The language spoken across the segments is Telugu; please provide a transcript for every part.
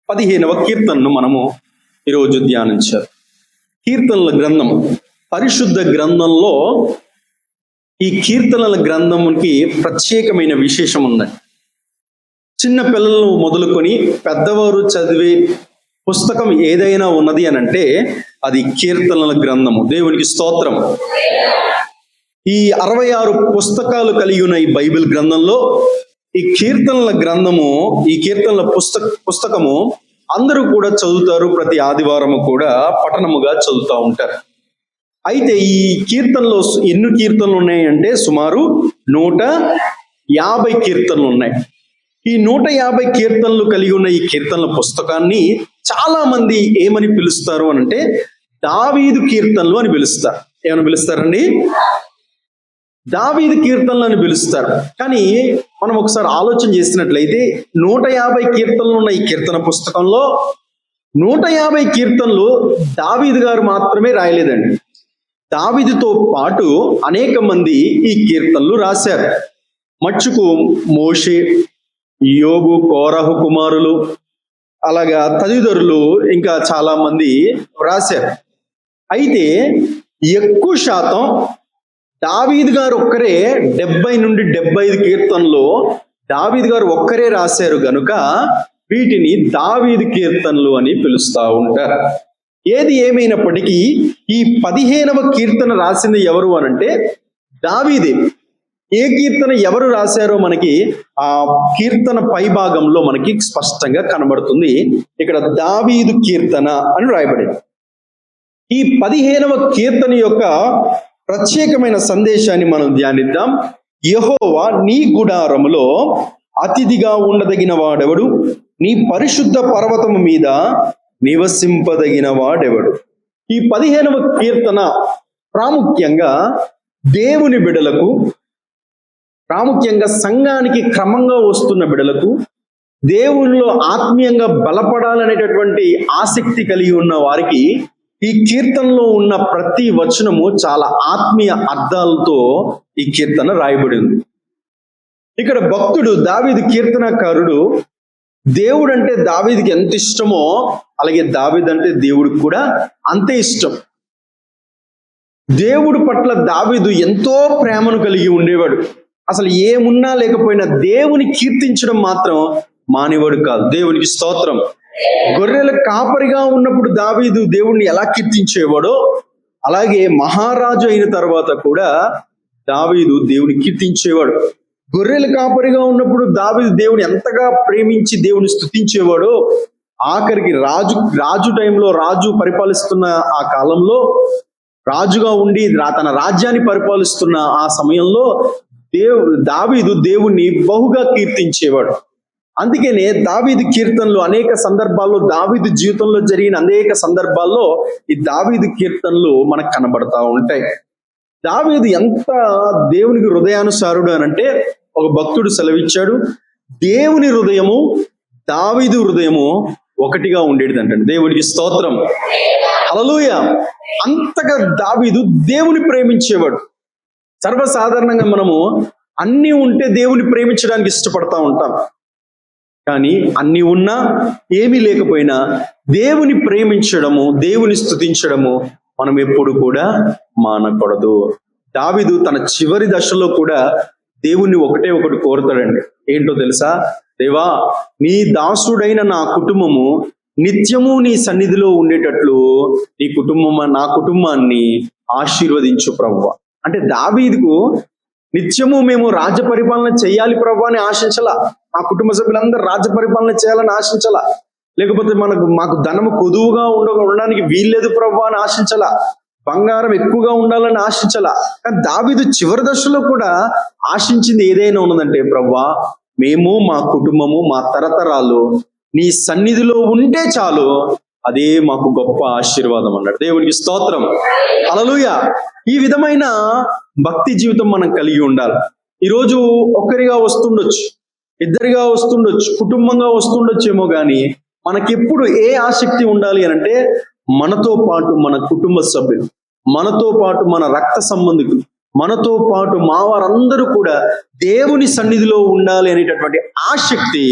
15వ కీర్తనను మనము ఈరోజు ధ్యానించారు. కీర్తనల గ్రంథం, పరిశుద్ధ గ్రంథంలో ఈ కీర్తనల గ్రంథంకి ప్రత్యేకమైన విశేషం ఉంది. చిన్న పిల్లలను మొదలుకొని పెద్దవారు చదివే పుస్తకం ఏదైనా ఉన్నది అని అంటే అది కీర్తనల గ్రంథము. దేవునికి స్తోత్రం. ఈ 66 పుస్తకాలు కలిగి ఉన్న ఈ బైబిల్ గ్రంథంలో ఈ కీర్తనల గ్రంథము, ఈ కీర్తనల పుస్తకము అందరూ కూడా చదువుతారు. ప్రతి ఆదివారము కూడా పఠనముగా చదువుతూ ఉంటారు. అయితే ఈ కీర్తనలో ఎన్ని కీర్తనలు ఉన్నాయంటే సుమారు 150 కీర్తనలు ఉన్నాయి. ఈ 150 కీర్తనలు కలిగి ఉన్న ఈ కీర్తనల పుస్తకాన్ని చాలా మంది ఏమని పిలుస్తారు అని అంటే దావీదు కీర్తనలు అని పిలుస్తారు. ఏమని పిలుస్తారండి? దావీదు కీర్తనలు అని పిలుస్తారు. కానీ మనం ఒకసారి ఆలోచన చేసినట్లయితే 150 కీర్తనలు ఉన్న ఈ కీర్తన పుస్తకంలో 150 కీర్తనలు దావీదు గారు మాత్రమే రాయలేదండి. దావీదుతో పాటు అనేక మంది ఈ కీర్తనలు రాశారు. మచ్చుకు మోషే, యోబు, కోరహు కుమారులు, అలాగా తదితరులు ఇంకా చాలా మంది రాశారు. అయితే ఎక్కువ శాతం దావీదు గారు ఒక్కరే 70 నుండి 75 కీర్తనలు దావీదు గారు ఒక్కరే రాశారు గనుక వీటిని దావీదు కీర్తనలు అని పిలుస్తూ ఉంటారు. ఏది ఏమైనప్పటికీ ఈ 15వ కీర్తన రాసింది ఎవరు అనంటే దావీదే. ఏ కీర్తన ఎవరు రాశారో మనకి ఆ కీర్తన పై భాగంలో మనకి స్పష్టంగా కనబడుతుంది. ఇక్కడ దావీదు కీర్తన అని రాయబడింది. ఈ 15వ కీర్తన యొక్క ప్రత్యేకమైన సందేశాన్ని మనం ధ్యానిద్దాం. యెహోవా నీ గుడారములో అతిథిగా ఉండదగిన వాడెవడు? నీ పరిశుద్ధ పర్వతము మీద నివసింపదగిన వాడెవడు? ఈ 15వ కీర్తన ప్రాముఖ్యంగా దేవుని బిడలకు, ప్రాముఖ్యంగా సంఘానికి క్రమంగా వస్తున్న బిడలకు, దేవునిలో ఆత్మీయంగా బలపడాలనేటటువంటి ఆసక్తి కలిగి ఉన్న వారికి ఈ కీర్తనలో ఉన్న ప్రతి వచనము చాలా ఆత్మీయ అర్థాలతో ఈ కీర్తన రాయబడింది. ఇక్కడ భక్తుడు దావీదు కీర్తనకారుడు దేవుడు అంటే దావీదుకి ఎంత ఇష్టమో అలాగే దావీదు అంటే దేవుడికి కూడా అంతే ఇష్టం. దేవుడి పట్ల దావీదు ఎంతో ప్రేమను కలిగి ఉండేవాడు. అసలు ఏమున్నా లేకపోయినా దేవుని కీర్తించడం మాత్రం మానేవాడు కాదు. దేవునికి స్తోత్రం. గొర్రెల కాపరిగా ఉన్నప్పుడు దావీదు దేవుణ్ణి ఎలా కీర్తించేవాడో అలాగే మహారాజు అయిన తర్వాత కూడా దావీదు దేవుని కీర్తించేవాడు. గొర్రెల కాపరిగా ఉన్నప్పుడు దావీదు దేవుని ఎంతగా ప్రేమించి దేవుని స్తుతించేవాడో ఆఖరికి రాజు టైంలో, రాజు పరిపాలిస్తున్న ఆ కాలంలో, రాజుగా ఉండి తన రాజ్యాన్ని పరిపాలిస్తున్న ఆ సమయంలో దావీదు దేవుణ్ణి బహుగా కీర్తించేవాడు. అందుకనే దావీదు కీర్తనలు అనేక సందర్భాల్లో, దావీదు జీవితంలో జరిగిన అనేక సందర్భాల్లో ఈ దావీదు కీర్తనలు మనకు కనబడతా ఉంటాయి. దావీదు ఎంత దేవునికి హృదయానుసారుడు అనంటే ఒక భక్తుడు సెలవిచ్చాడు, దేవుని హృదయము దావీదు హృదయము ఒకటిగా ఉండేది అంటండి. దేవుడికి స్తోత్రం. హల్లెలూయా. అంతగా దావీదు దేవుని ప్రేమించేవాడు. సర్వసాధారణంగా మనము అన్నీ ఉంటే దేవుని ప్రేమించడానికి ఇష్టపడతా ఉంటాం. కానీ అన్ని ఉన్నా ఏమీ లేకపోయినా దేవుని ప్రేమించడము, దేవుని స్తుతించడము మనం ఎప్పుడు కూడా మానకూడదు. దావీదు తన చివరి దశలో కూడా దేవుణ్ణి ఒకటి కోరుతాడండి. ఏంటో తెలుసా? దేవా, నీ దాసుడైన నా కుటుంబము నిత్యము నీ సన్నిధిలో ఉండేటట్లు నా కుటుంబాన్ని ఆశీర్వదించు ప్రభువా. అంటే దావీదుకు నిత్యము మేము రాజ్య పరిపాలన చేయాలి ప్రభు అని ఆశించాల. మా కుటుంబ సభ్యులందరూ రాజ్య పరిపాలన చేయాలని ఆశించాల. లేకపోతే మాకు ధనము కొదువుగా ఉండడానికి వీల్లేదు ప్రభు అని ఆశించాల. బంగారం ఎక్కువగా ఉండాలని ఆశించాల. కానీ దావీదు చివరి దశలో కూడా ఆశించింది ఏదైనా ఉన్నదంటే, ప్రభువా, మేము మా కుటుంబము మా తరతరాలు నీ సన్నిధిలో ఉంటే చాలు, అదే మాకు గొప్ప ఆశీర్వాదం అన్నాడు. దేవునికి స్తోత్రం. హల్లెలూయా. ఈ విధమైన భక్తి జీవితం మనం కలిగి ఉండాలి. ఈరోజు ఒక్కరిగా వస్తుండొచ్చు, ఇద్దరిగా వస్తుండొచ్చు, కుటుంబంగా వస్తుండొచ్చేమో కానీ మనకెప్పుడు ఏ ఆసక్తి ఉండాలి అనంటే మనతో పాటు మన కుటుంబ సభ్యులు, మనతో పాటు మన రక్త సంబంధికులు, మనతో పాటు మా వారందరూ కూడా దేవుని సన్నిధిలో ఉండాలి అనేటటువంటి ఆసక్తి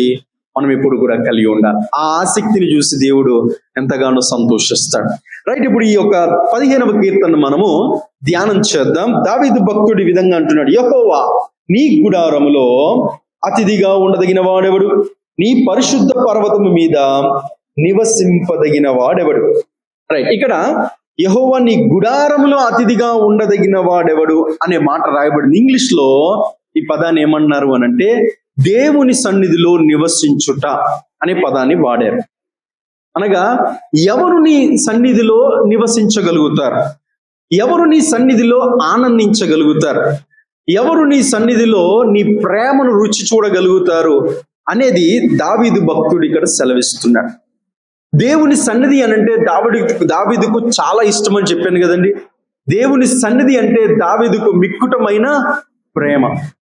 మనం ఎప్పుడు కూడా కలిగి ఉండాలి. ఆ ఆసక్తిని చూసి దేవుడు ఎంతగానో సంతోషిస్తాడు. రైట్, ఇప్పుడు ఈ యొక్క 15వ కీర్తన మనము ధ్యానం చేద్దాం. దావీదు భక్తుడి విధంగా అంటున్నాడు, యెహోవా నీ గుడారములో అతిథిగా ఉండదగిన వాడెవడు? నీ పరిశుద్ధ పర్వతము మీద నివసింపదగిన వాడెవడు? రైట్, ఇక్కడ యెహోవా నీ గుడారములో అతిథిగా ఉండదగిన వాడెవడు అనే మాట రాయబడింది. ఇంగ్లీష్ లో ఈ పదాన్ని ఏమన్నారు అనంటే దేవుని సన్నిధిలో నివసించుట అనే పదాన్ని వాడారు. అనగా ఎవరు నీ సన్నిధిలో నివసించగలుగుతారు? ఎవరు నీ సన్నిధిలో ఆనందించగలుగుతారు? ఎవరు నీ సన్నిధిలో నీ ప్రేమను రుచి చూడగలుగుతారు అనేది దావీదు భక్తుడు ఇక్కడ సెలవిస్తున్నాడు. దేవుని సన్నిధి అనంటే దావీదుకు చాలా ఇష్టం అని చెప్పాను కదండి. దేవుని సన్నిధి అంటే దావీదుకు మిక్కుటమైన ప్రేమ.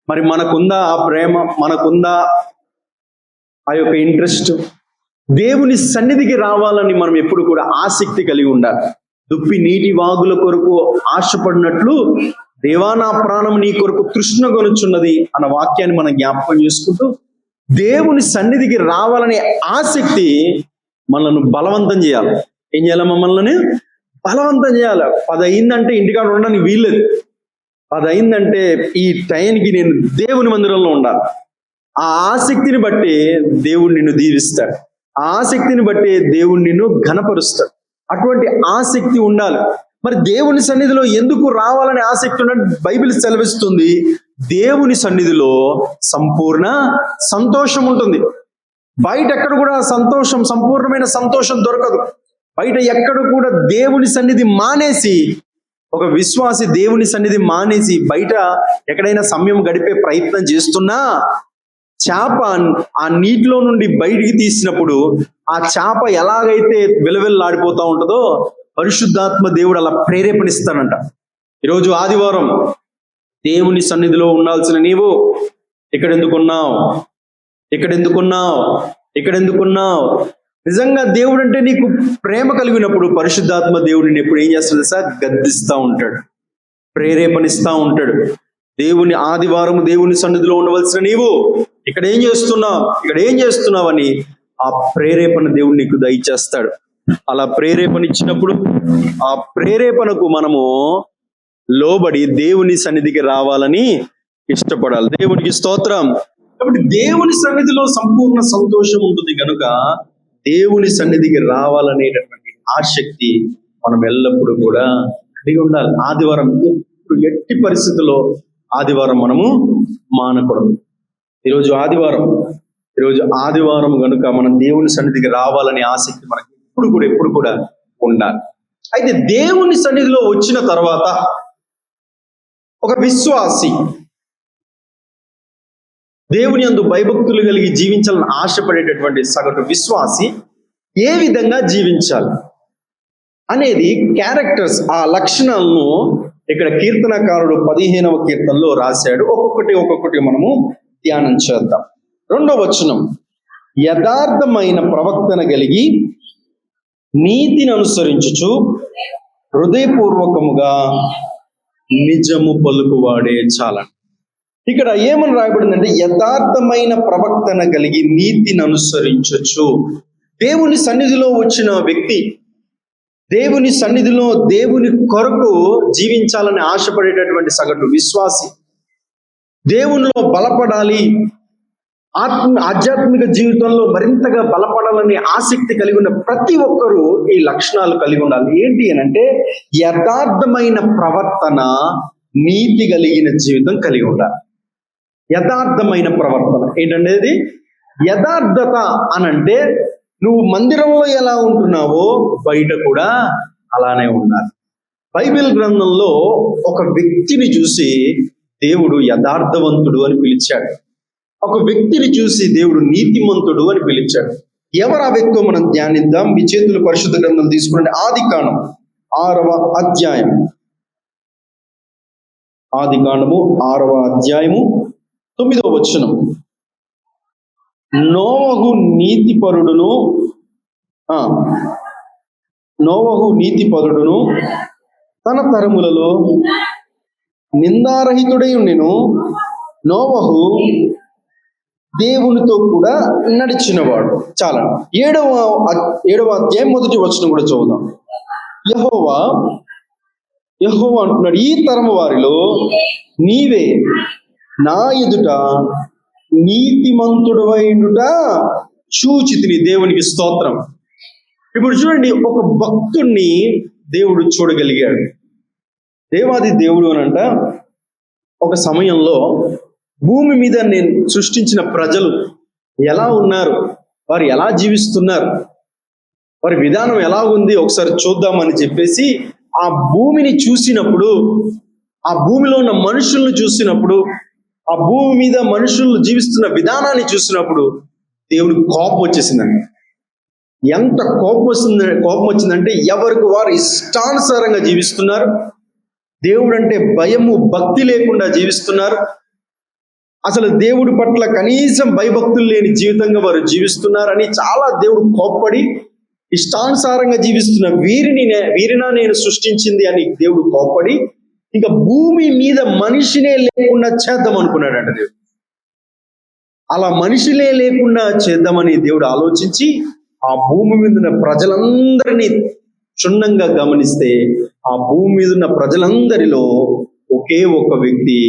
మరి మనకుందా ఆ ప్రేమ? మనకుందా ఆ యొక్క ఇంట్రెస్ట్? దేవుని సన్నిధికి రావాలని మనం ఎప్పుడు కూడా ఆసక్తి కలిగి ఉండాలి. దుప్పి నీటి వాగుల కొరకు ఆశపడినట్లు దేవా నా ప్రాణం నీ కొరకు తృష్ణగొనుచున్నది అన్న వాక్యాన్ని మనం జ్ఞాపకం చేసుకుంటూ దేవుని సన్నిధికి రావాలనే ఆసక్తి మనల్ని బలవంతం చేయాలి. ఏం చేయాలి? మమ్మల్ని బలవంతం చేయాలి. 10 అయిందంటే ఇంటికాడ ఉండడానికి వీల్లేదు. 10 అయిందంటే ఈ టైంకి నేను దేవుని మందిరంలో ఉండాలి. ఆ ఆసక్తిని బట్టి దేవుడు నిన్ను దీవిస్తాడు. ఆ ఆసక్తిని బట్టి దేవుడు నిన్ను ఘనపరుస్తాడు. అటువంటి ఆసక్తి ఉండాలి. మరి దేవుని సన్నిధిలో ఎందుకు రావాలనే ఆసక్తి ఉన్నట్టు బైబిల్ సెలవిస్తుంది. దేవుని సన్నిధిలో సంపూర్ణ సంతోషం ఉంటుంది. బయట ఎక్కడ కూడా సంతోషం, సంపూర్ణమైన సంతోషం దొరకదు. బయట ఎక్కడ కూడా దేవుని సన్నిధి మానేసి, ఒక విశ్వాసి దేవుని సన్నిధి మానేసి బయట ఎక్కడైనా సమయం గడిపే ప్రయత్నం చేస్తున్నా చేప ఆ నీటిలో నుండి బయటికి తీసినప్పుడు ఆ చేప ఎలాగైతే విలవిల్లాడిపోతా ఉంటుందో పరిశుద్ధాత్మ దేవుడు అలా ప్రేరేపణిస్తానంట. ఈరోజు ఆదివారం దేవుని సన్నిధిలో ఉండాల్సిన నీవు ఇక్కడెందుకున్నావు? ఇక్కడెందుకున్నావు? నిజంగా దేవుడు అంటే నీకు ప్రేమ కలిగినప్పుడు పరిశుద్ధాత్మ దేవుడిని ఎప్పుడు ఏం చేస్తాడు సార్? గద్దిస్తూ ఉంటాడు, ప్రేరేపణిస్తూ ఉంటాడు. దేవుని ఆదివారం దేవుని సన్నిధిలో ఉండవలసిన నీవు ఇక్కడ ఏం చేస్తున్నావు అని ఆ ప్రేరేపణ దేవుడు నీకు దయచేస్తాడు. అలా ప్రేరేపణ ఇచ్చినప్పుడు ఆ ప్రేరేపణకు మనము లోబడి దేవుని సన్నిధికి రావాలని ఇష్టపడాలి. దేవునికి స్తోత్రం. కాబట్టి దేవుని సన్నిధిలో సంపూర్ణ సంతోషం ఉంటుంది కనుక దేవుని సన్నిధికి రావాలనేటటువంటి ఆసక్తి మనం ఎల్లప్పుడూ కూడా కలిగి ఉండాలి. ఆదివారం ఎట్టి పరిస్థితుల్లో ఆదివారం మనము మానకూడదు. ఈరోజు ఆదివారం కనుక మనం దేవుని సన్నిధికి రావాలనే ఆసక్తి మనకి ఎప్పుడు కూడా ఉండాలి. అయితే దేవుని సన్నిధిలో వచ్చిన తర్వాత ఒక విశ్వాసి దేవుని యందు భయభక్తులు కలిగి జీవించాలని ఆశపడేటటువంటి సగటు విశ్వాసి ఏ విధంగా జీవించాలి అనేది క్యారెక్టర్స్, ఆ లక్షణాలను ఇక్కడ కీర్తనకారుడు 15వ కీర్తనలో రాశాడు. ఒక్కొక్కటి మనము ధ్యానం చేద్దాం. 2వ వచనం, యథార్థమైన ప్రవర్తన కలిగి నీతిని అనుసరించుచు హృదయపూర్వకముగా నిజము పలుకువాడే చాలా. ఇక్కడ ఏమని రాయబడిందంటే యథార్థమైన ప్రవర్తన కలిగి నీతిని అనుసరించచ్చు. దేవుని సన్నిధిలో వచ్చిన వ్యక్తి దేవుని సన్నిధిలో దేవుని కొరకు జీవించాలని ఆశపడేటటువంటి సగటు విశ్వాసి, దేవునిలో బలపడాలి, ఆధ్యాత్మిక జీవితంలో మరింతగా బలపడాలని ఆసక్తి కలిగి ఉన్న ప్రతి ఒక్కరూ ఈ లక్షణాలు కలిగి ఉండాలి. ఏంటి అనంటే యథార్థమైన ప్రవర్తన, నీతి కలిగిన జీవితం కలిగి ఉండాలి. యథార్థమైన ప్రవర్తన ఏంటనేది యథార్థత అనంటే నువ్వు మందిరంలో ఎలా ఉంటున్నావో బయట కూడా అలానే ఉండాలి. బైబిల్ గ్రంథంలో ఒక వ్యక్తిని చూసి దేవుడు యథార్థవంతుడు అని పిలిచాడు. ఒక వ్యక్తిని చూసి దేవుడు నీతిమంతుడు అని పిలిచాడు. ఎవరు ఆ వ్యక్తితో మనం ధ్యానిద్దాం. మీ చేతులు పరిశుద్ధ గ్రంథం తీసుకురండి. ఆదికాండం 6వ అధ్యాయం. ఆదికాండము 6వ అధ్యాయము 9వ వచనం. నోవహు నీతిపరుడును తన తరములలో నిందారహితుడై ఉండెను. నోవహు దేవునితో కూడా నడిచినవాడు. చాలా 7వ అధ్యాయం 1వ వచనం కూడా చదువుదాం. యెహోవా అంటున్నాడు, ఈ తరము వారిలో నీవే నా ఎదుట నీతిమంతుడవైండుట చూచితిని. దేవునికి స్తోత్రం. ఇప్పుడు చూడండి, ఒక భక్తుణ్ణి దేవుడు చూడగలిగాడు. దేవాది దేవుడు అనంట ఒక సమయంలో భూమి మీద నేను సృష్టించిన ప్రజలు ఎలా ఉన్నారు, వారు ఎలా జీవిస్తున్నారు, వారి విధానం ఎలా ఉంది ఒకసారి చూద్దామని చెప్పేసి ఆ భూమిని చూసినప్పుడు, ఆ భూమిలో ఉన్న మనుషులను చూసినప్పుడు, ఆ భూమి మీద మనుషులు జీవిస్తున్న విధానాన్ని చూసినప్పుడు దేవుడికి కోపం వచ్చేసిందండి. ఎంత కోపం వచ్చిందంటే ఎవరికి వారు ఇష్టానుసారంగా జీవిస్తున్నారు. దేవుడు అంటే భయము భక్తి లేకుండా జీవిస్తున్నారు. అసలు దేవుడి పట్ల కనీసం భయభక్తులు లేని జీవితంగా వారు జీవిస్తున్నారని చాలా దేవుడు కోప్పడి, ఇష్టానుసారంగా జీవిస్తున్న వీరినా నేను సృష్టించింది అని దేవుడు కోప్పడి, ఇంకా భూమి మీద మనిషినే లేకుండా చేద్దాం అనుకున్నాడంట దేవుడు. అలా మనిషినే లేకుండా చేద్దామని దేవుడు ఆలోచించి ఆ భూమి మీద ఉన్న ప్రజలందరినీ క్షుణ్ణంగా గమనిస్తే ఆ భూమి మీద ఉన్న ప్రజలందరిలో ఒకే ఒక వ్యక్తి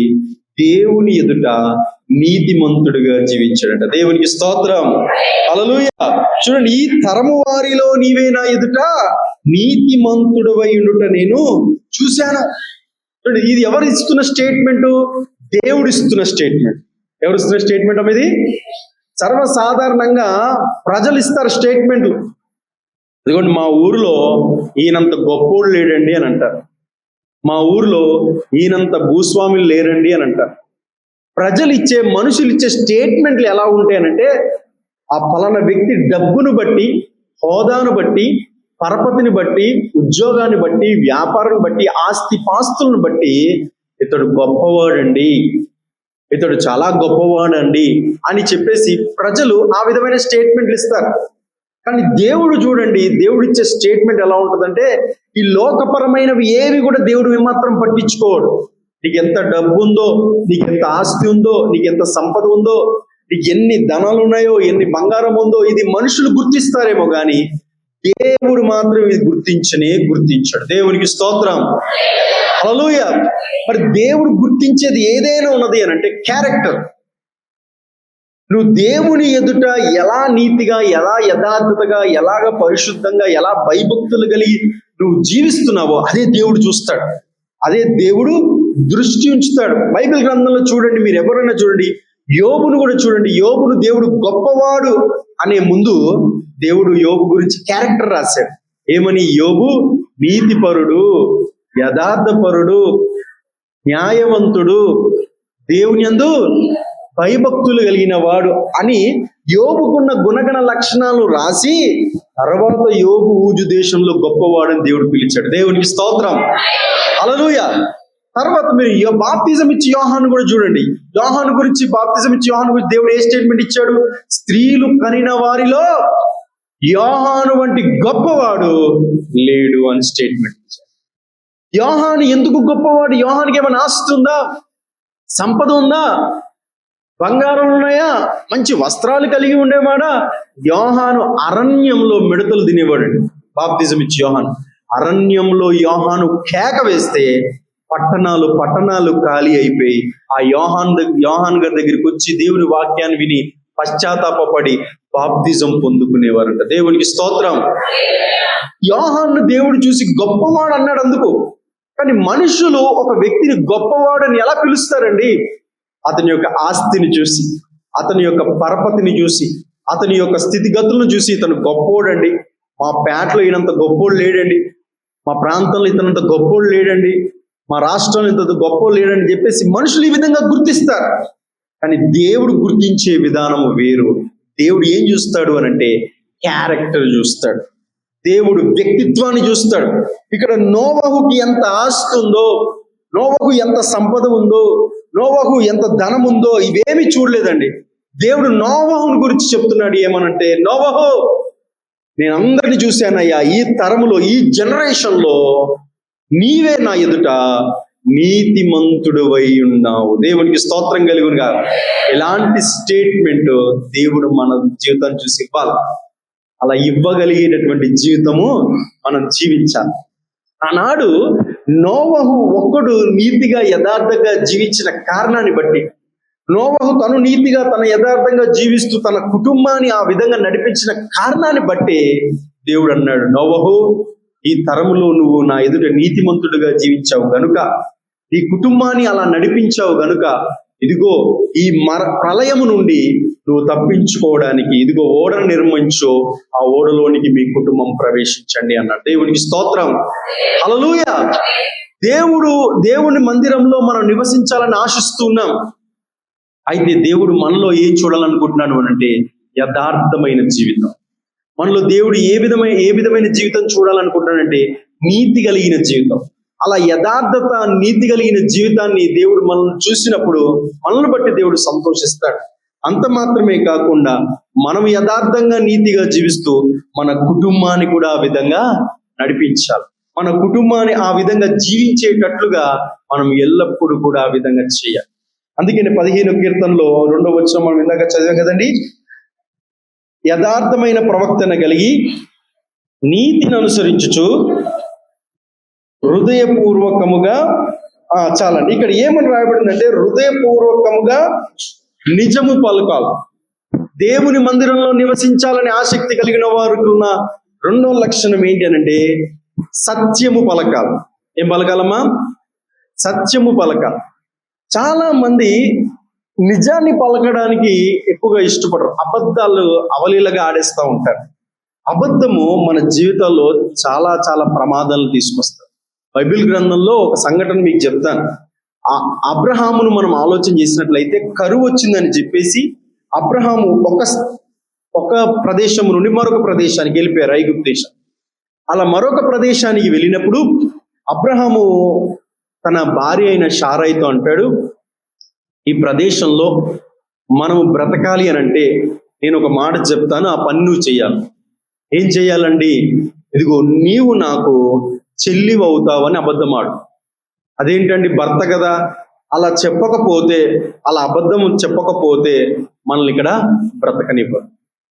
దేవుని ఎదుట నీతిమంతుడిగా జీవించాడంట. దేవునికి స్తోత్రం. హల్లెలూయా. చూడండి, ఈ తరము వారిలో నీవే నా ఎదుట నీతిమంతుడవై ఉండుట నేను చూశాను. చూడండి, ఇది ఎవరు ఇస్తున్న స్టేట్మెంట్? దేవుడు ఇస్తున్న స్టేట్మెంట్. ఎవరు ఇస్తున్న స్టేట్మెంట్ అనేది? సర్వసాధారణంగా ప్రజలు ఇస్తారు స్టేట్మెంట్లు. ఇదిగోండి, మా ఊరిలో ఈయనంత గొప్పోడు లేడండి అని అంటారు. మా ఊరిలో ఈయనంత భూస్వాములు లేరండి అని అంటారు. మనుషులు ఇచ్చే స్టేట్మెంట్లు ఎలా ఉంటాయనంటే, ఆ పలానా వ్యక్తి డబ్బును బట్టి, హోదాను బట్టి, పరపతిని బట్టి, ఉద్యోగాన్ని బట్టి, వ్యాపారాన్ని బట్టి, ఆస్తిపాస్తులను బట్టి ఇతడు గొప్పవాడండి, ఇతడు చాలా గొప్పవాడండి అని చెప్పేసి ప్రజలు ఆ విధమైన స్టేట్మెంట్లు ఇస్తారు. కానీ దేవుడు చూడండి, దేవుడు ఇచ్చే స్టేట్మెంట్ ఎలా ఉంటుందంటే, ఈ లోకపరమైనవి ఏవి కూడా దేవుడు ఏమాత్రం పట్టించుకోడు. నీకు ఎంత డబ్బు ఉందో, నీకు ఎంత ఆస్తి ఉందో, నీకు ఎంత సంపద ఉందో, నీకు ఎన్ని ధనాలు ఉన్నాయో, ఎన్ని బంగారం ఉందో, ఇది మనుషులు గుర్తిస్తారేమో కానీ దేవుడు మాత్రం ఇది గుర్తించాడు. దేవునికి స్తోత్రం. హల్లెలూయా. మరి దేవుడు గుర్తించేది ఏదైనా ఉన్నది అని అంటే క్యారెక్టర్. నువ్వు దేవుని ఎదుట ఎలా నీతిగా, ఎలా యథార్థతగా, ఎలాగ పరిశుద్ధంగా, ఎలా భయభక్తులు కలిగి నువ్వు జీవిస్తున్నావో అదే దేవుడు చూస్తాడు, అదే దేవుడు దృష్టి ఉంచుతాడు. బైబిల్ గ్రంథంలో చూడండి, మీరు ఎవరైనా చూడండి, యోబును కూడా చూడండి. యోబును దేవుడు గొప్పవాడు అనే ముందు దేవుడు యోబు గురించి క్యారెక్టర్ రాశాడు. ఏమని? యోబు నీతిపరుడు, యథార్థపరుడు, న్యాయవంతుడు, దేవుని యందు భయభక్తులు కలిగిన వాడు అని యోబుకున్న గుణగణ లక్షణాలు రాసి తర్వాత యోబు ఊజు దేశంలో గొప్పవాడని దేవుడు పిలిచాడు. దేవునికి స్తోత్రం. హల్లెలూయా. తర్వాత మీరు బాప్తిజం ఇచ్చి యోహాను కూడా చూడండి. బాప్తిజం ఇచ్చి యోహాను గురించి దేవుడు ఏ స్టేట్మెంట్ ఇచ్చాడు? స్త్రీలు కనిన వారిలో యోహాను వంటి గొప్పవాడు లేడు అని స్టేట్మెంట్ ఇచ్చాడు. యోహాను ఎందుకు గొప్పవాడు? యోహానికి ఏమైనా ఆస్తి ఉందా? సంపద ఉందా? బంగారం ఉన్నాయా? మంచి వస్త్రాలు కలిగి ఉండేవాడా? యోహాను అరణ్యంలో మిడతలు తినేవాడండి. బాప్తిజం ఇచ్చి యోహాను అరణ్యంలో యోహాను కేక వేస్తే పట్టణాలు ఖాళీ అయిపోయి ఆ యోహాన్ గారి దగ్గరికి వచ్చి దేవుని వాక్యాన్ని విని పశ్చాత్తాపడి బాప్తిజం పొందుకునేవారంట. దేవునికి స్తోత్రం. యోహాను దేవుడు చూసి గొప్పవాడు అన్నాడు అందుకు. కానీ మనుషులు ఒక వ్యక్తిని గొప్పవాడని ఎలా పిలుస్తారండి? అతని యొక్క ఆస్తిని చూసి, అతని యొక్క పరపతిని చూసి, అతని యొక్క స్థితిగతులను చూసి ఇతను గొప్పోడండి, మా పేటలో ఈయనంత గొప్పోడు లేడండి, మా ప్రాంతంలో ఇతనంత గొప్పోడు లేడండి, మా రాష్ట్రంలో ఇంత గొప్పోడు లేడని చెప్పేసి మనుషులు ఈ విధంగా గుర్తిస్తారు. కానీ దేవుడు గుర్తించే విధానం వేరు. దేవుడు ఏం చూస్తాడు అనంటే క్యారెక్టర్ చూస్తాడు. దేవుడు వ్యక్తిత్వాన్ని చూస్తాడు. ఇక్కడ నోవహుకి ఎంత ఆస్తి ఉందో, నోవహు ఎంత సంపద ఉందో, నోవహు ఎంత ధనం ఉందో ఇవేమి చూడలేదండి. దేవుడు నోవహుని గురించి చెప్తున్నాడు. ఏమనంటే, నోవహు, నేను అందరినీ చూశానయ్యా, ఈ తరములో, ఈ జనరేషన్ లో నీవే నా ఎదుట నీతిమంతుడవై ఉన్నావు. దేవునికి స్తోత్రం కలుగునుగా. ఎలాంటి స్టేట్మెంట్ దేవుడు మన జీవితాన్ని చూసి ఇవ్వాలి. అలా ఇవ్వగలిగేటటువంటి జీవితము మనం జీవించాలి. ఆనాడు నోవహు ఒక్కడు నీతిగా యథార్థంగా జీవించిన కారణాన్ని బట్టి, నోవహు తను నీతిగా తన యథార్థంగా జీవిస్తూ తన కుటుంబాన్ని ఆ విధంగా నడిపించిన కారణాన్ని బట్టి దేవుడు అన్నాడు, నోవహు, ఈ తరములో నువ్వు నా ఎదుట నీతిమంతుడుగా జీవించావు గనుక, ఈ కుటుంబాన్ని అలా నడిపించావు గనుక, ఇదిగో ఈ ప్రళయము నుండి నువ్వు తప్పించుకోవడానికి ఇదిగో ఓడను నిర్మించు, ఆ ఓడలోనికి మీ కుటుంబం ప్రవేశించండి అన్నాడు. దేవునికి స్తోత్రం, హల్లెలూయా. దేవుని మందిరంలో మనం నివసించాలని ఆశిస్తున్నాం. అయితే దేవుడు మనలో ఏం చూడాలనుకుంటున్నాడు అంటే యథార్థమైన జీవితం. మనలో దేవుడు ఏ విధమైన జీవితం చూడాలనుకుంటున్నాడంటే నీతి కలిగిన జీవితం. అలా యథార్థత, నీతి కలిగిన జీవితాన్ని దేవుడు మనల్ని చూసినప్పుడు మనల్ని బట్టి దేవుడు సంతోషిస్తాడు. అంత మాత్రమే కాకుండా మనం యథార్థంగా నీతిగా జీవిస్తూ మన కుటుంబాన్ని కూడా ఆ విధంగా నడిపించాలి. మన కుటుంబాన్ని ఆ విధంగా జీవించేటట్లుగా మనం ఎల్లప్పుడూ కూడా ఆ విధంగా చేయాలి. అందుకని 15వ కీర్తనలో 2వ వచనం మనం ఇందాక చదివాం కదండి, యథార్థమైన ప్రవర్తన కలిగి నీతిని అనుసరించుచు హృదయపూర్వకముగా చాలండి. ఇక్కడ ఏమని రాయబడిందంటే హృదయపూర్వకముగా నిజము పలకాలి. దేవుని మందిరంలో నివసించాలని ఆసక్తి కలిగిన వారికి ఉన్న రెండవ లక్షణం ఏంటి అనంటే సత్యము పలకాలి. ఏం పలకాలమ్మా? సత్యము పలకాలి. చాలా మంది నిజాన్ని పలకడానికి ఎక్కువగా ఇష్టపడరు. అబద్ధాలు అవలీలగా ఆడేస్తూ ఉంటారు. అబద్ధము మన జీవితాల్లో చాలా చాలా ప్రమాదాలను తీసుకొస్తారు. బైబిల్ గ్రంథంలో ఒక సంఘటన మీకు చెప్తాను. అబ్రహామును మనం ఆలోచన చేసినట్లయితే కరువు వచ్చిందని చెప్పేసి అబ్రహాము ఒక ప్రదేశం నుండి మరొక ప్రదేశానికి వెళ్ళిపోయారు, ఐగుప్తు దేశం. అలా మరొక ప్రదేశానికి వెళ్ళినప్పుడు అబ్రహాము తన భార్య అయిన శారైతో అంటాడు, ఈ ప్రదేశంలో మనము బ్రతకాలి అని అంటే నేను ఒక మాట చెప్తాను, ఆ పని నువ్వు చెయ్యాలి. ఏం చెయ్యాలండి? ఇదిగో నీవు నాకు చెల్లివి అవుతావని అబద్ధమాడు. అదేంటండి, భర్త కదా, అలా చెప్పకపోతే, అలా అబద్ధం చెప్పకపోతే మనల్ని ఇక్కడ బ్రతకనివ్వరు.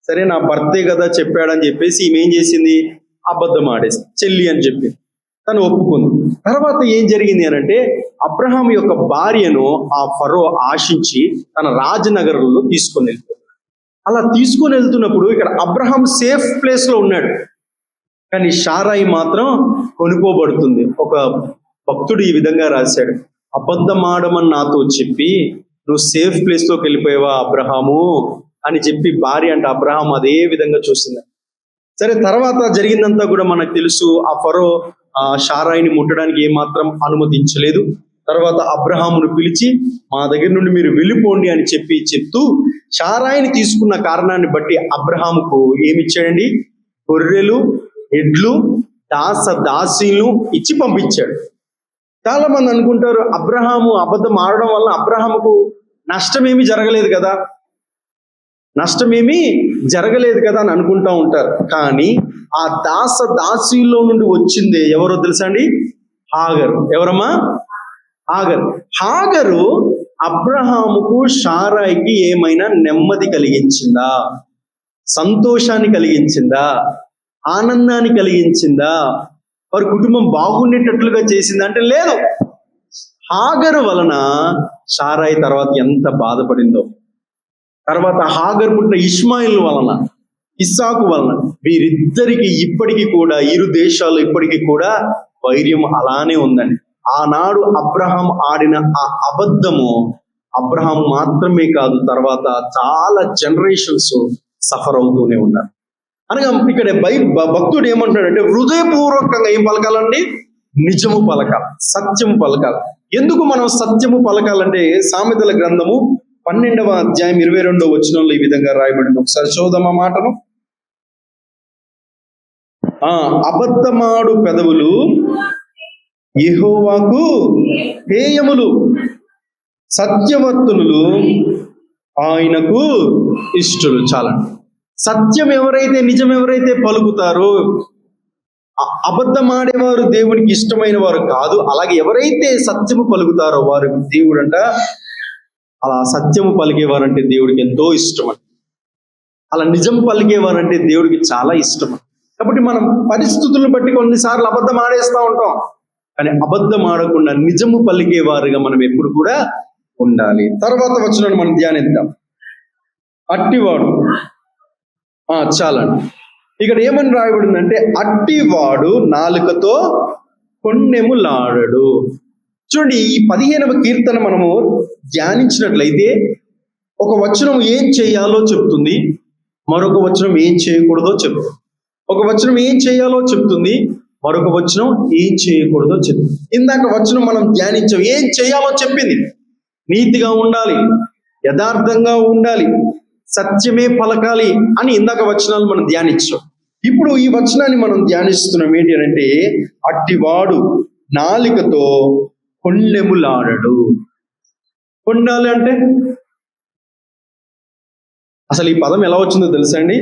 సరే, నా భర్తే కదా చెప్పాడని చెప్పేసి ఈమె ఏం చేసింది? అబద్ధం ఆడేసి చెల్లి అని చెప్పి తను ఒప్పుకుంది. తర్వాత ఏం జరిగింది అని అంటే అబ్రహాం యొక్క భార్యను ఆ ఫరో ఆశించి తన రాజనగరంలో తీసుకొని వెళ్తాడు. అలా తీసుకొని వెళ్తున్నప్పుడు ఇక్కడ అబ్రహాం సేఫ్ ప్లేస్ లో ఉన్నాడు, కానీ శారాయి మాత్రం కొనుక్కోబడుతుంది. ఒక భక్తుడు ఈ విధంగా రాశాడు, అబద్ధమాడమని నాతో చెప్పి నువ్వు సేఫ్ ప్లేస్ లోకి వెళ్ళిపోయావా అబ్రహాము అని చెప్పి భార్య అంటే అబ్రహాం అదే విధంగా చూసింది. సరే, తర్వాత జరిగిందంతా కూడా మనకు తెలుసు. ఆ ఫరో శారాయిని ముట్టడానికి ఏమాత్రం అనుమతించలేదు. తర్వాత అబ్రహామును పిలిచి మా దగ్గర నుండి మీరు వెళ్ళిపోండి అని చెప్తూ శారాయిని తీసుకున్న కారణాన్ని బట్టి అబ్రహాముకు ఏమిచ్చాడండి? గొర్రెలు, ఎడ్లు, దాసీలు ఇచ్చి పంపించాడు. చాలా మంది అనుకుంటారు అబ్రహాము అబద్ధం ఆడడం వల్ల అబ్రహాముకు నష్టమేమీ జరగలేదు కదా అని అనుకుంటా ఉంటారు. కానీ ఆ దాసీల్లో నుండి వచ్చింది ఎవరో తెలుసా అండి? హాగరు. ఎవరమ్మా? హాగరు అబ్రహాముకు శారాయికి ఏమైనా నెమ్మది కలిగించిందా? సంతోషాన్ని కలిగించిందా? ఆనందాన్ని కలిగించిందా? వారి కుటుంబం బాగుండేటట్లుగా చేసిందా అంటే లేదు. హాగరు వలన శారాయి తర్వాత ఎంత బాధపడిందో, తర్వాత హాగరు పుట్టిన ఇష్మాయిల్ వలన, ఇస్సాకు వలన, వీరిద్దరికి ఇప్పటికీ కూడా ఇరు దేశాలు ఇప్పటికీ కూడా వైర్యం అలానే ఉందండి. ఆనాడు అబ్రహాం ఆడిన ఆ అబద్ధము అబ్రహాం మాత్రమే కాదు, తర్వాత చాలా జనరేషన్స్ సఫర్ అవుతూనే ఉన్నారు. అనగా ఇక్కడ భక్తుడు ఏమంటాడంటే హృదయపూర్వకంగా ఏం పలకాలండి? నిజము పలకాలి, సత్యము పలకాలి. ఎందుకు మనం సత్యము పలకాలంటే సామెతల గ్రంథము 12వ అధ్యాయం 22వ వచనంలో ఈ విధంగా రాయబడింది. ఒకసారి చూద్దాం ఆ మాటను. అబద్ధమాడు పెదవులు యెహోవాకు హేయములు, సత్యవర్తనులు ఆయనకు ఇష్టలు. చాలా సత్యం ఎవరైతే, నిజం ఎవరైతే పలుకుతారో అబద్ధమాడేవారు దేవునికి ఇష్టమైన వారు కాదు. అలాగే ఎవరైతే సత్యము పలుకుతారో వారు దేవుడంట అలా సత్యము పలికేవారంటే దేవుడికి ఎంతో ఇష్టం. అలా నిజం పలికేవారంటే దేవుడికి చాలా ఇష్టం. కాబట్టి మనం పరిస్థితులను బట్టి కొన్నిసార్లు అబద్ధం ఆడేస్తూ ఉంటాం. కానీ అబద్ధం ఆడకుండా నిజము పలికేవారుగా మనం ఎప్పుడు కూడా ఉండాలి. తర్వాత వచనాన్ని మనం ధ్యానిద్దాం. అట్టివాడు చాలండి. ఇక్కడ ఏమని రాయబడిందంటే అట్టివాడు నాలుకతో కొన్నెములాడడు. చూడండి, ఈ 15వ కీర్తన మనము ధ్యానించినట్లయితే ఒక వచనం ఏం చేయాలో చెప్తుంది, మరొక వచనం ఏం చేయకూడదో చెప్తుంది. ఒక వచనం ఏం చేయాలో చెప్తుంది, మరొక వచనం ఏం చేయకూడదో చెప్తుంది. ఇందాక వచనం మనం ధ్యానించాం, ఏం చేయాలో చెప్పింది. నీతిగా ఉండాలి, యథార్థంగా ఉండాలి, సత్యమే పలకాలి అని ఇందాక వచనాలు మనం ధ్యానించాం. ఇప్పుడు ఈ వచనాన్ని మనం ధ్యానిస్తున్నాం. ఏంటి అంటే అట్టివాడు నాలికతో కొన్నెములాడడు. కొన్నాలి అంటే అసలు ఈ పదం ఎలా వచ్చిందో తెలుసా అండి?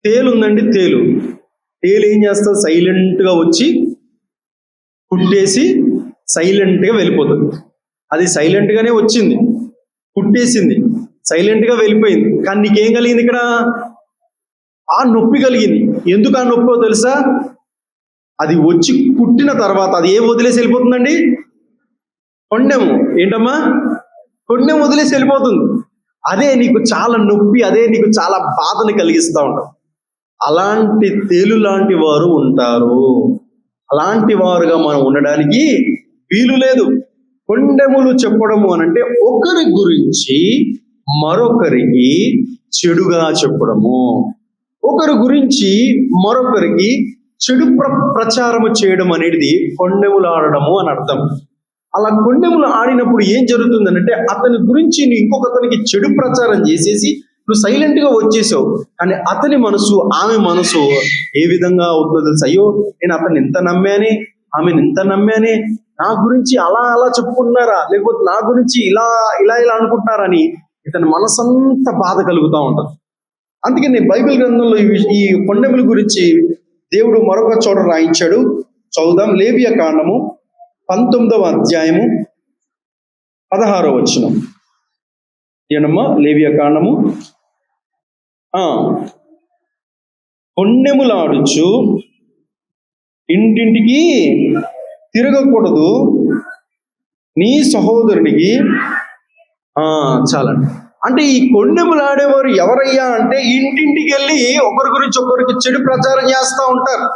తేలు ఉందండి, తేలు ఏం చేస్తుంది? సైలెంట్గా వచ్చి కుట్టేసి సైలెంట్గా వెళ్ళిపోతుంది. అది సైలెంట్గానే వచ్చింది, కుట్టేసింది, సైలెంట్గా వెళ్ళిపోయింది. కానీ నీకేం కలిగింది? ఇక్కడ ఆ నొప్పి కలిగింది. ఎందుకు ఆ నొప్పో తెలుసా? అది వచ్చి కుట్టిన తర్వాత అది ఏం వదిలేసి వెళ్ళిపోతుందండి? కొండెము. ఏంటమ్మా? కొండెం వదిలేసి వెళ్ళిపోతుంది. అదే నీకు చాలా నొప్పి, అదే నీకు చాలా బాధను కలిగిస్తూ ఉంటాం. అలాంటి తేలు లాంటి వారు ఉంటారు. అలాంటి వారుగా మనం ఉండడానికి వీలు లేదు. కొండెములు చెప్పడము అనంటే ఒకరి గురించి మరొకరికి చెడుగా చెప్పడము, ఒకరి గురించి మరొకరికి చెడు ప్రచారము చేయడం అనేది కొండెములు ఆడడము అని అర్థం. అలా కొండెములు ఆడినప్పుడు ఏం జరుగుతుందనంటే అతని గురించి నువ్వు ఇంకొకతనికి చెడు ప్రచారం చేసేసి నువ్వు సైలెంట్ గా వచ్చేసావు. కానీ అతని మనసు, ఆమె మనసు ఏ విధంగా అవుతుందో తెలుసు. అయ్యో, నేను అతన్ని ఇంత నమ్మానే, ఆమెను ఇంత నమ్మానే, నా గురించి అలా చెప్పుకుంటున్నారా, లేకపోతే నా గురించి ఇలా అనుకుంటున్నారని ఇతని మనసంతా బాధ కలుగుతూ ఉంటుంది. అందుకని బైబిల్ గ్రంథంలో ఈ కొండెముల గురించి దేవుడు మరొక చోట రాయించాడు. చదువుదాం. లేవియ కాండము 19వ అధ్యాయము 16వ వచనం. ఏనమ్మా? లేవియ కాండము కొండెములాడుచు ఇంటింటికి తిరగకూడదు, నీ సహోదరునికి చాలండి. అంటే ఈ కొండెములు ఆడేవారు ఎవరయ్యా అంటే ఇంటింటికి వెళ్ళి ఒకరి గురించి ఒకరికి చెడు ప్రచారం చేస్తూ ఉంటారు.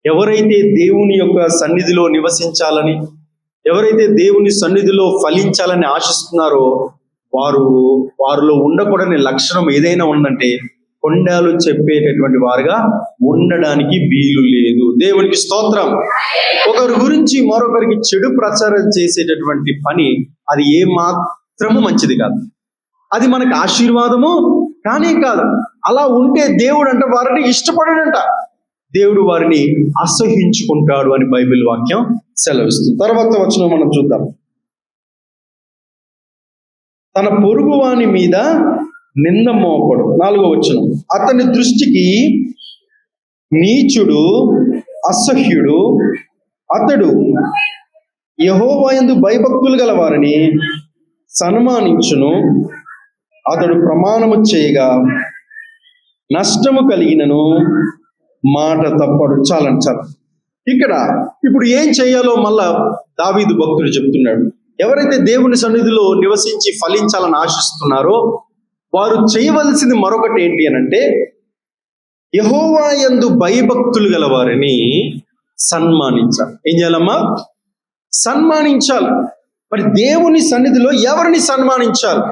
ఎవరైతే దేవుని యొక్క సన్నిధిలో నివసించాలని, ఎవరైతే దేవుని సన్నిధిలో ఫలించాలని ఆశిస్తున్నారో వారిలో ఉండకూడని లక్షణం ఏదైనా ఉందంటే కొండలు చెప్పేటటువంటి వారుగా ఉండడానికి వీలు లేదు. దేవునికి స్తోత్రం. ఒకరి గురించి మరొకరికి చెడు ప్రచారం చేసేటటువంటి పని అది ఏ మాత్రము మంచిది కాదు. అది మనకు ఆశీర్వాదము కానీ కాదు. అలా ఉంటే దేవుడు అంట వారిని ఇష్టపడడంట, దేవుడు వారిని అసహ్యించుకుంటాడు అని బైబిల్ వాక్యం సెలవిస్తుంది. తర్వాత వచనం మనం చూద్దాం. తన పొరుగువాని మీద నింద మోపడు. 4వ వచనం. అతని దృష్టికి నీచుడు, అసహ్యుడు అతడు. యెహోవా యందు భయభక్తులు గల వారిని సన్మానించును. అతడు ప్రమాణము చేయగా నష్టము కలిగినను మాట తప్పడు. చాలండి. ఇక్కడ ఇప్పుడు ఏం చేయాలో మళ్ళా దావీదు భక్తుడు చెప్తున్నాడు. ఎవరైతే దేవుని సన్నిధిలో నివసించి ఫలించాలని ఆశిస్తున్నారో వారు చేయవలసింది మరొకటి ఏంటి అనంటే యెహోవా యందు భయభక్తులు గల వారిని సన్మానించాలి. ఏం చేయాలమ్మా? సన్మానించాలి. మరి దేవుని సన్నిధిలో ఎవరిని సన్మానించాలి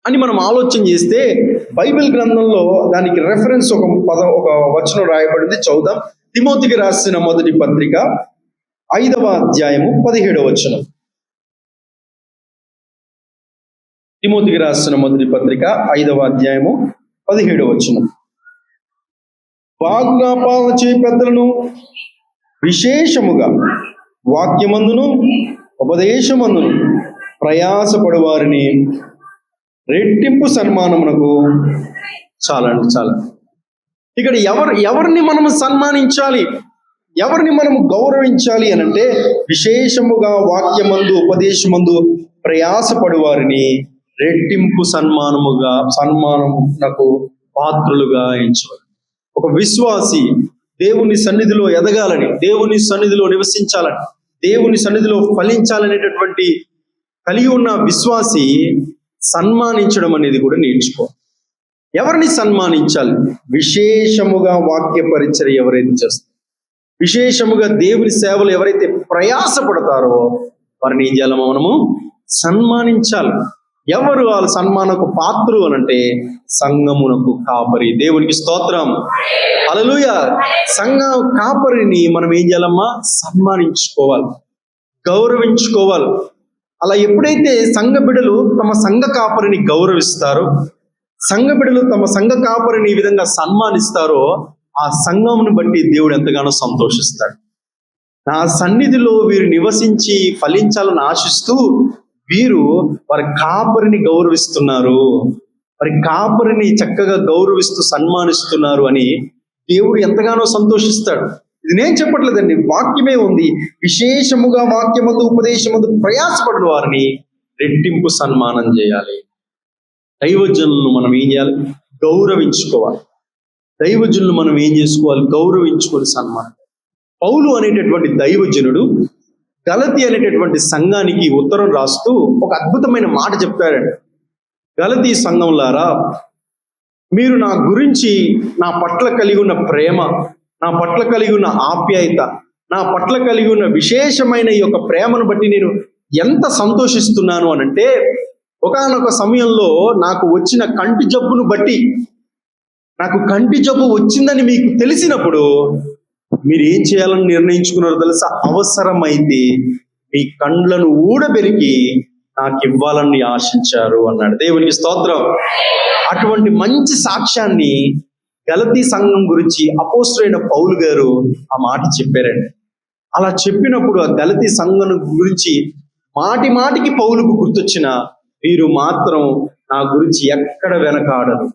అని మనం ఆలోచన చేస్తే బైబిల్ గ్రంథంలో దానికి రెఫరెన్స్ ఒక వచనం రాయబడింది. చదువుదాం. తిమోతికి రాసిన మొదటి పత్రిక 5వ అధ్యాయము 17వ వచనం. తిమోతికి రాసిన మొదటి పత్రిక 5వ అధ్యాయము 17వ వచనం. బాగుగా పాలన చేయ పెద్దలను విశేషముగా వాక్యమందును ఉపదేశమందును ప్రయాసపడు వారిని రెట్టింపు సన్మానమునకు చాలండి. ఇక్కడ ఎవరిని మనం సన్మానించాలి, ఎవరిని మనం గౌరవించాలి అని అంటే, విశేషముగా వాక్యమందు ఉపదేశమందు ప్రయాసపడు వారిని రెట్టింపు సన్మానమునకు పాత్రులుగా ఎంచవాలి. ఒక విశ్వాసి దేవుని సన్నిధిలో ఎదగాలని, దేవుని సన్నిధిలో నివసించాలని, దేవుని సన్నిధిలో ఫలించాలనేటటువంటి కలిగి ఉన్న విశ్వాసి సన్మానించడం అనేది కూడా నేర్చుకో. ఎవరిని సన్మానించాలి? విశేషముగా వాక్య పరిచర్య ఎవరైతే చేస్తారో, విశేషముగా దేవుని సేవలు ఎవరైతే ప్రయాసపడతారో వారిని ఏం చేయాలి? మనము సన్మానించాలి. ఎవరు వాళ్ళ సన్మానకు పాత్రులు అనంటే సంఘమునకు కాపరి. దేవునికి స్తోత్రం, హల్లెలూయా. సంఘ కాపరిని మనం ఏం చేయాలమ్మా? సన్మానించుకోవాలి, గౌరవించుకోవాలి. అలా ఎప్పుడైతే సంఘ బిడ్డలు తమ సంఘ కాపరిని గౌరవిస్తారో, సంఘ బిడ్డలు తమ సంఘ కాపరిని ఈ విధంగా సన్మానిస్తారో, ఆ సంఘమును బట్టి దేవుడు ఎంతగానో సంతోషిస్తాడు. నా సన్నిధిలో వీరు నివసించి ఫలించాలని ఆశిస్తూ వీరు వారి కాపరిని గౌరవిస్తున్నారు, వారి కాపరిని చక్కగా గౌరవిస్తూ సన్మానిస్తున్నారు అని దేవుడు ఎంతగానో సంతోషిస్తాడు. ఇది నేను చెప్పట్లేదండి, వాక్యమే ఉంది. విశేషముగా వాక్యమందు ఉపదేశమందు ప్రయాసపడిన వారిని రెట్టింపు సన్మానం చేయాలి. దైవజనులను మనం ఏం చేయాలి? గౌరవించుకోవాలి. దైవజనులు మనం ఏం చేసుకోవాలి? గౌరవించుకొని సన్మానం. పౌలు అనేటటువంటి దైవజనుడు గలతీ అనేటటువంటి సంఘానికి ఉత్తరం రాస్తూ ఒక అద్భుతమైన మాట చెప్పాడండి. గలతీ సంఘంలారా, మీరు నా గురించి, నా పట్ల కలిగి ఉన్న ప్రేమ, నా పట్ల కలిగి ఉన్న ఆప్యాయత, నా పట్ల కలిగి ఉన్న విశేషమైన ఈ యొక్క ప్రేమను బట్టి నేను ఎంత సంతోషిస్తున్నాను అనంటే, ఒకానొక సమయంలో నాకు వచ్చిన కంటి జబ్బును బట్టి, నాకు కంటి జబ్బు వచ్చిందని మీకు తెలిసినప్పుడు మీరు ఏం చేయాలని నిర్ణయించుకున్నారో తెలుసా? అవసరమైతే మీ కండ్లను ఊడబెరికి నాకు ఇవ్వాలని ఆశించారు అన్నాడు. దేవునికి స్తోత్రం. అటువంటి మంచి సాక్ష్యాన్ని గలతీ సంఘం గురించి అపోస్తలుడైన పౌలు గారు ఆ మాట చెప్పారండి. అలా చెప్పినప్పుడు ఆ గలతీ సంఘం గురించి మాటి మాటికి పౌలుకు గుర్తొచ్చిన వీరు మాత్రం నా గురించి ఎక్కడ వెనకాడరు.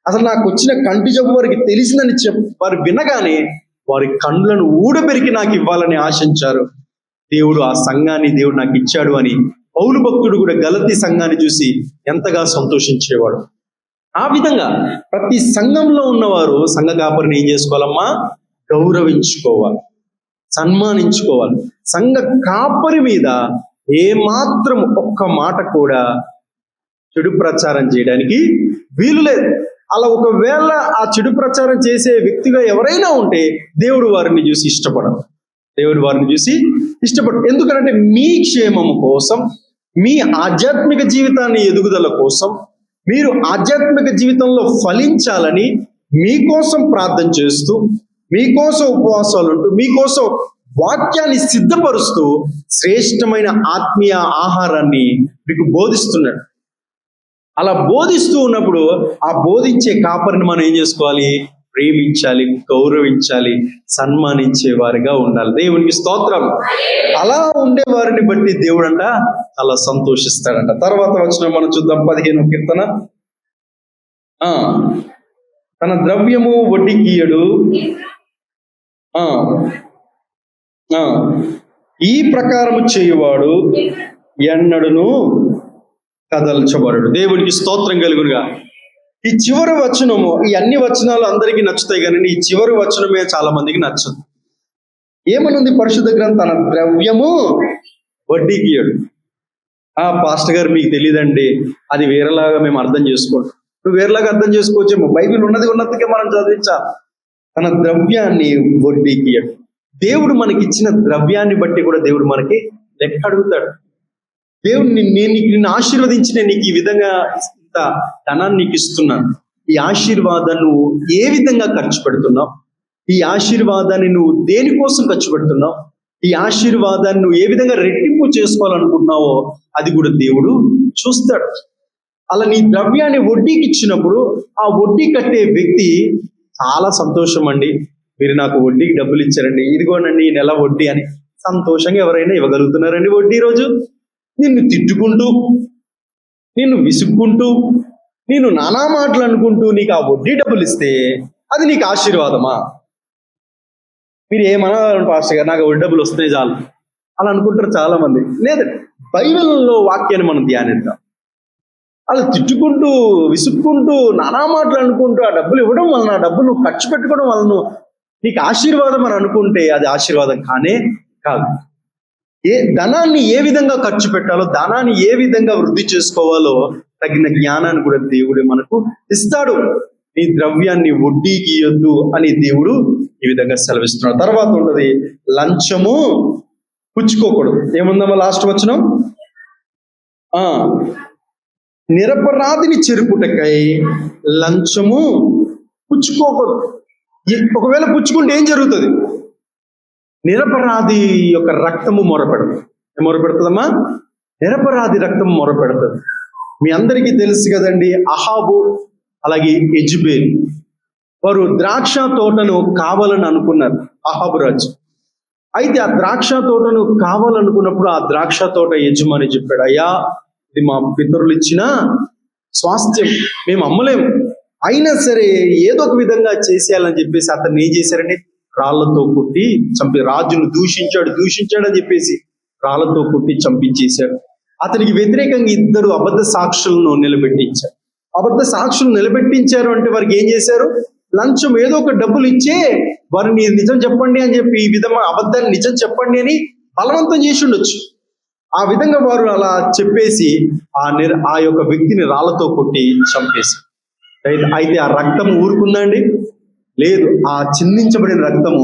అసలు నాకు వచ్చిన కంటి జబ్బు వారికి తెలిసిందని వారు వినగానే వారి కండ్లను ఊడబెరికి నాకు ఇవ్వాలని ఆశించారు. దేవుడు ఆ సంఘాన్ని దేవుడు నాకు ఇచ్చాడు అని పౌలు భక్తుడు కూడా గలతీ సంఘాన్ని చూసి ఎంతగా సంతోషించేవాడు. ఆ విధంగా ప్రతి సంఘంలో ఉన్నవారు సంఘ కాపరిని ఏం చేసుకోవాలమ్మా? గౌరవించుకోవాలి, సన్మానించుకోవాలి. సంఘ కాపరి మీద ఏమాత్రం ఒక్క మాట కూడా చెడు ప్రచారం చేయడానికి వీలు లేదు. అలా ఒకవేళ ఆ చెడు ప్రచారం చేసే వ్యక్తిగా ఎవరైనా ఉంటే దేవుడు వారిని చూసి ఇష్టపడరు. దేవుడు వారిని చూసి ఇష్టపడరు. ఎందుకంటే మీ క్షేమం కోసం, మీ ఆధ్యాత్మిక జీవితాన్ని ఎదుగుదల కోసం, మీరు ఆధ్యాత్మిక జీవితంలో ఫలించాలని మీకోసం ప్రార్థన చేస్తూ, మీకోసం ఉపవాసాలు ఉంటూ, మీకోసం వాక్యాన్ని సిద్ధపరుస్తూ శ్రేష్టమైన ఆత్మీయ ఆహారాన్ని మీకు బోధిస్తున్నాడు. అలా బోధిస్తూ ఉన్నప్పుడు ఆ బోధించే కాపరిని మనం ఏం చేసుకోవాలి? ప్రేమించాలి, గౌరవించాలి, సన్మానించే వారిగా ఉండాలి. దేవునికి స్తోత్రం. అలా ఉండే వారిని బట్టి దేవుడంట అలా సంతోషిస్తాడంట. తర్వాత వచ్చిన మనం చూద్దాం 15వ కీర్తన. తన ద్రవ్యము వడ్డీకియడు, ఈ ప్రకారము చేయువాడు ఎన్నడును కదల్చబడడు. దేవునికి స్తోత్రం కలుగునుగా. ఈ చివరి వచనము, ఈ అన్ని వచనాలు అందరికీ నచ్చుతాయి కానీ ఈ చివరి వచనమే చాలా మందికి నచ్చదు. ఏమనుంది పరిశుద్ధ గ్రంథం? తన ద్రవ్యము వడ్డీకియడు. పాస్టర్ గారు మీకు తెలియదండి, అది వేరేలాగా మేము అర్థం చేసుకోండి. నువ్వు వేరేలాగా అర్థం చేసుకోవచ్చేమో, బైబిల్ ఉన్నట్టుగా మనం చదివించా. తన ద్రవ్యాన్ని వడ్డీకియడు. దేవుడు మనకి ఇచ్చిన ద్రవ్యాన్ని బట్టి కూడా దేవుడు మనకి లెక్క అడుగుతాడు. దేవుడు నిన్ను ఆశీర్వదించి నేను నీకు ఈ విధంగా ఇంత ధనాన్ని నీకు ఇస్తున్నాను, ఈ ఆశీర్వాదాన్ని నువ్వు ఏ విధంగా ఖర్చు పెడుతున్నావు, ఈ ఆశీర్వాదాన్ని నువ్వు దేనికోసం ఖర్చు పెడుతున్నావు, ఈ ఆశీర్వాదాన్ని నువ్వు ఏ విధంగా రెట్టింపు చేసుకోవాలనుకుంటున్నావో అది కూడా దేవుడు చూస్తాడు. అలా నీ ద్రవ్యాన్ని వడ్డీకి ఇచ్చినప్పుడు ఆ వడ్డీ కట్టే వ్యక్తి చాలా సంతోషం అండి, మీరు నాకు వడ్డీకి డబ్బులు ఇచ్చారండి, ఇదిగోనండి ఈ నెల వడ్డీ అని సంతోషంగా ఎవరైనా ఇవ్వగలుగుతున్నారండి వడ్డీ రోజు? నిన్ను తిట్టుకుంటూ, నిన్ను విసుక్కుంటూ, నేను నానా మాటలు అనుకుంటూ నీకు ఆ వడ్డీ డబ్బులు ఇస్తే అది నీకు ఆశీర్వాదమా? మీరు ఏమన్నా పాస్టర్ గారు, నాకు డబ్బులు వస్తున్నాయి చాలు అలా అనుకుంటారు చాలా మంది. లేదండి, బైబిల్లో వాక్యాన్ని మనం ధ్యానిద్దాం. అలా తిట్టుకుంటూ విసుక్కుంటూ నానా మాటలు అనుకుంటూ ఆ డబ్బులు ఇవ్వడం వలన, ఆ డబ్బులు నువ్వు ఖర్చు పెట్టుకోవడం వలన నీకు ఆశీర్వాదం అని అనుకుంటే అది ఆశీర్వాదం కానే కాదు. ధనాన్ని ఏ విధంగా ఖర్చు పెట్టాలో, ధనాన్ని ఏ విధంగా వృద్ధి చేసుకోవాలో తగిన జ్ఞానాన్ని కూడా దేవుడే మనకు ఇస్తాడు. నీ ద్రవ్యాన్ని వడ్డీకి ఇయ్యొద్దు అని దేవుడు ఈ విధంగా సెలవిస్తున్నాడు. తర్వాత ఉన్నది లంచము పుచ్చుకోకూడదు. ఏముందమ్మా లాస్ట్ వచనం? నిరపరాధిని చెరుపుటకై లంచము పుచ్చుకోకూడదు. ఒకవేళ పుచ్చుకుంటే ఏం జరుగుతుంది? నిరపరాధి యొక్క రక్తము మొరపెడుతుందమ్మా. నిరపరాధి రక్తం మొరపెడుతుంది. మీ అందరికీ తెలుసు కదండి, అహాబు అలాగే యెజెబెల్ వారు ద్రాక్ష తోటను కావాలని అనుకున్నారు, అహాబు రాజు. అయితే ఆ ద్రాక్ష తోటను కావాలనుకున్నప్పుడు ఆ ద్రాక్ష తోట యజమాని చెప్పాడు, అయ్యా ఇది మా పితరులు ఇచ్చిన స్వాస్థ్యం, మేము అమ్మలేము, అయినా సరే ఏదో ఒక విధంగా చేసేయాలని చెప్పేసి అతన్ని ఏం చేశారంటే రాళ్లతో కొట్టి చంపి, రాజును దూషించాడు అని చెప్పేసి రాళ్లతో కొట్టి చంపించేశాడు. అతనికి వ్యతిరేకంగా 2 అబద్ధ సాక్షులను నిలబెట్టించారు అంటే వారికి ఏం చేశారు? లంచం, ఏదో ఒక డబ్బులు ఇచ్చే వారిని నిజం చెప్పండి అని చెప్పి, ఈ విధంగా అబద్ధాన్ని నిజం చెప్పండి అని బలవంతం చేసి ఉండొచ్చు. ఆ విధంగా వారు అలా చెప్పేసి ఆ యొక్క వ్యక్తిని రాళ్లతో కొట్టి చంపేశారు. అయితే ఆ రక్తము ఊరుకుందండి? లేదు. ఆ చిందించబడిన రక్తము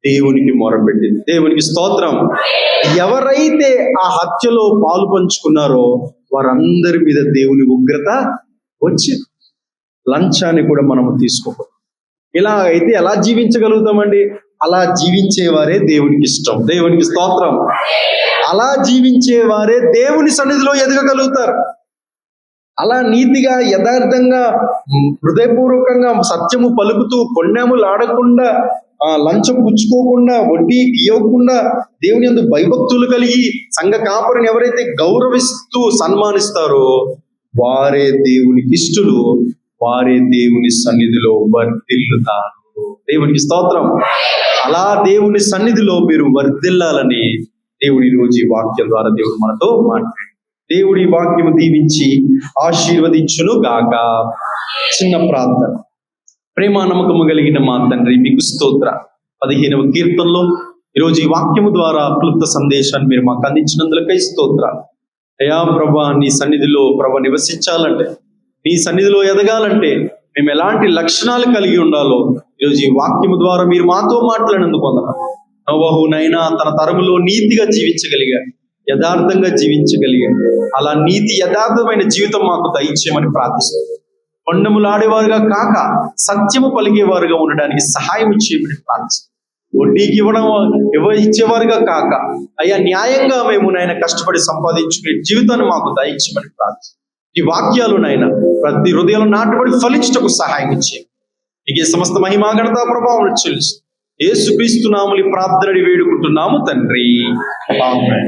దేవునికి మొరపెట్టింది. దేవునికి స్తోత్రం. ఎవరైతే ఆ హత్యలో పాలు పంచుకున్నారో వారందరి మీద దేవుని ఉగ్రత వచ్చి, లంచాన్ని కూడా మనము తీసుకోకూడదు. ఇలా అయితే ఎలా జీవించగలుగుతామండి? అలా జీవించేవారే దేవునికి ఇష్టం. దేవునికి స్తోత్రం. అలా జీవించేవారే దేవుని సన్నిధిలో ఎదగగలుగుతారు. అలా నీతిగా, యథార్థంగా, హృదయపూర్వకంగా సత్యము పలుకుతూ, పొన్నెములు ఆడకుండా, లంచం పుచ్చుకోకుండా, వడ్డీ ఇవ్వకుండా, దేవుని యందు భయభక్తులు కలిగి సంఘ కాపరిని ఎవరైతే గౌరవిస్తూ సన్మానిస్తారో వారే దేవునికి ఇష్టలు, వారే దేవుని సన్నిధిలో వర్ధిల్లుతారు. దేవునికి స్తోత్రం. అలా దేవుని సన్నిధిలో మీరు వర్ధిల్లాలని దేవుడి రోజు ఈ వాక్యం ద్వారా దేవుడు మనతో మాట్లాడు. దేవుడి వాక్యము దీవించి ఆశీర్వదించును గాక. చిన్న ప్రార్థన. ప్రేమ నమ్మకము కలిగిన మా తండ్రి, మీకు స్తోత్ర. 15వ కీర్తనలో ఈరోజు ఈ వాక్యము ద్వారా క్లుప్త సందేశాన్ని మీరు మాకు అందించినందులకై స్తోత్ర. అయ్యా ప్రభా, నీ సన్నిధిలో నివసించాలంటే, నీ సన్నిధిలో ఎదగాలంటే మేము ఎలాంటి లక్షణాలు కలిగి ఉండాలో ఈరోజు ఈ వాక్యము ద్వారా మీరు మాతో మాట్లాడినందుకు వందనాలు. నోవహునైనా తన తరములో నీతిగా జీవించగలిగాడు, యథార్థంగా జీవించగలిగాడు. అలా నీతి యథార్థమైన జీవితం మాకు దయచేయమని ప్రార్థిస్తున్నాను. కొండములాడేవారుగా కాక సత్యము పలిగేవారుగా ఉండడానికి సహాయం చేయమని ప్రార్థిస్తున్నాను. వడ్డీకి ఇచ్చేవారుగా కాక అయ్యా న్యాయంగా మేము నాయన కష్టపడి సంపాదించుకునే జీవితాన్ని మాకు దయచేయమని ప్రార్థిస్తున్నాను. ఈ వాక్యాలు నాయన ప్రతి హృదయంలో నాటుబడి ఫలించుటకు సహాయం చేయండి. ఇక సమస్త మహిమా ఘనత ప్రభావం చెల్లిస్తూ యేసుక్రీస్తు నామములో ప్రార్థన వేడుకుంటున్నాము తండ్రి. ఆమేన్.